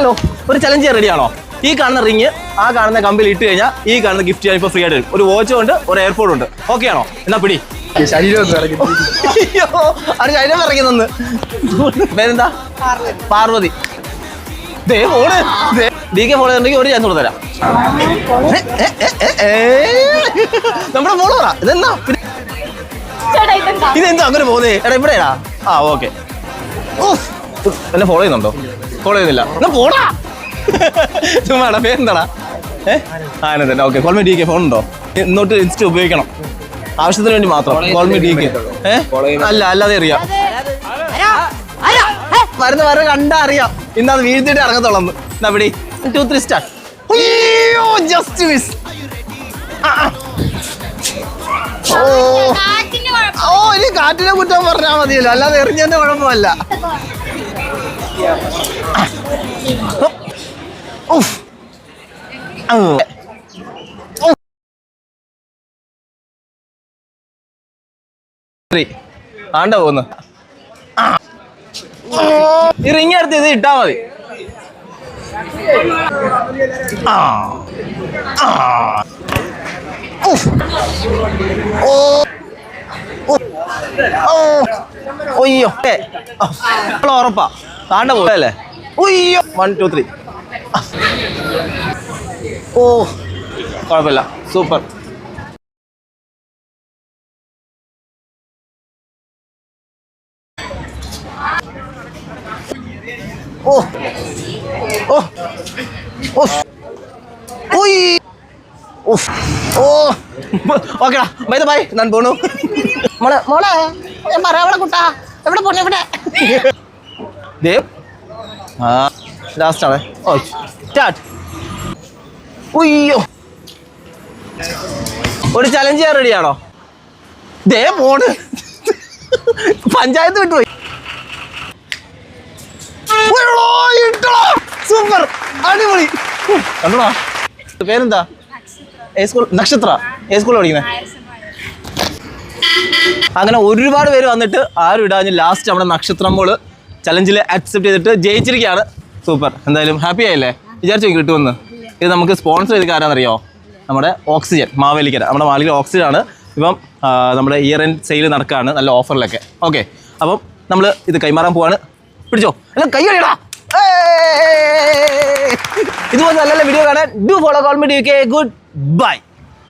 Hello, ഒരു challenge ചെയ്യാൻ റെഡിയാണോ? ഈ കാണുന്ന റിങ് ആ കാണുന്ന കമ്പിൽ ഇട്ട് കഴിഞ്ഞാൽ ഈ കാണുന്ന ഗിഫ്റ്റ് ഞാൻ ഇപ്പോൾ ഫ്രീ ആയിട്ട് തരും. ഒരു വാച്ചും ഉണ്ട്, ഒരു എയർപോർട്ടും ഉണ്ട്. ഓക്കെ ആണോ? എന്നാ പിടി. ശരീരം അത് ശരീരം ഇറങ്ങുന്നെന്ന്. പേരെന്താ? പാർവതി. DK ഫോളോ ചെയ്തിട്ടുണ്ടെങ്കിൽ ഒരു ചാൻസ് കൊടുത്തരാം. നമ്മുടെ ഫോളോറാ ഇതെന്നാ? ഇതെന്താ അങ്ങനെ പോകുന്നേ? എടാ ഇവിടെയാ. ആ ഓക്കെ. എന്നെ ഫോളോ ചെയ്യുന്നുണ്ടോ? ഫോളോ ചെയ്യുന്നില്ല. എന്നാ പോടാ. ചുമ്മാടാ. പേരെന്താടാ? ആനന്ദൻ. ഓക്കെ. കോൾമി DK ഫോൺ ഉണ്ടോ? ഇന്നോട്ട് ഇൻസ്റ്റ ഉപയോഗിക്കണം, ആവശ്യത്തിന് വേണ്ടി മാത്രം. കോൾമി DK. അല്ല, അല്ലാതെ അറിയാം. വരുന്ന കണ്ടാ അറിയാം. ഇന്നത് വീഴ്ത്തിട്ട് ഇറങ്ങത്തുള്ളന്ന്. എന്നാ പിടി. 2, 3 സ്റ്റാർട്ട്. Just miss. ഇനി കാറ്റിനെ കുറ്റം പറഞ്ഞാൽ മതിയല്ലോ, അല്ലാതെ എറിഞ്ഞതിന്റെ കുഴപ്പമല്ല. ആണ്ട പോന്ന്. ഈ റിങ് എടുത്ത് ഇത് ഇട്ടാ മതി. ഒയ്യോ ഉറപ്പാ. താണ്ട പോയല്ലേ? ഒയ്യോ. 1, 2, 3. ഓ കുഴപ്പമില്ല, സൂപ്പർ. ഓ ഓ ഓ ഓ ഓക്കെടാ. ബൈ. ഞാൻ പോണു. മോളെ ഞാൻ പറയാ കുട്ടാ. എവിടെ പോണേ? എവിടെ? ദേവ്. ലാസ്റ്റ് ആണ്. ഓ സ്റ്റാർട്ട്. ഉയ്യോ. ഒരു ചലഞ്ച് ചെയ്യാൻ റെഡിയാണോ? ദേ പോണ്. പഞ്ചായത്ത് വിട്ടുപോയി. സൂപ്പർ, അടിപൊളി. കണ്ടോടാ. പേരെന്താ? നക്ഷത്ര. ഏ സ്കൂളിൽ പഠിക്കുന്നത്? അങ്ങനെ ഒരുപാട് പേര് വന്നിട്ട് ആരും ഇടാഞ്ഞ് ലാസ്റ്റ് നമ്മുടെ നക്ഷത്രം മോള് ചലഞ്ചിൽ അക്സെപ്റ്റ് ചെയ്തിട്ട് ജയിച്ചിരിക്കുകയാണ്. സൂപ്പർ. എന്തായാലും ഹാപ്പി ആയില്ലേ? വിചാരിച്ചു കിട്ടുമെന്ന്. ഇത് നമുക്ക് സ്പോൺസർ ചെയ്ത് ആരാന്നറിയോ? നമ്മുടെ ഓക്സിജൻ, മാവേലിക്കര. നമ്മുടെ മാവേലിക്കര ഓക്സിജൻ ആണ്. ഇപ്പം നമ്മുടെ ഇയർ എൻഡ് സെയിൽ നടക്കുകയാണ്, നല്ല ഓഫറിലൊക്കെ. ഓക്കെ, അപ്പം നമ്മൾ ഇത് കൈമാറാൻ പോവാണ്. പിടിച്ചോ, എല്ലാം കൈ കഴിയടാ. ഇതുപോലെ നല്ല വീഡിയോ കാണാൻ do follow കോൾമി DK. Good bye.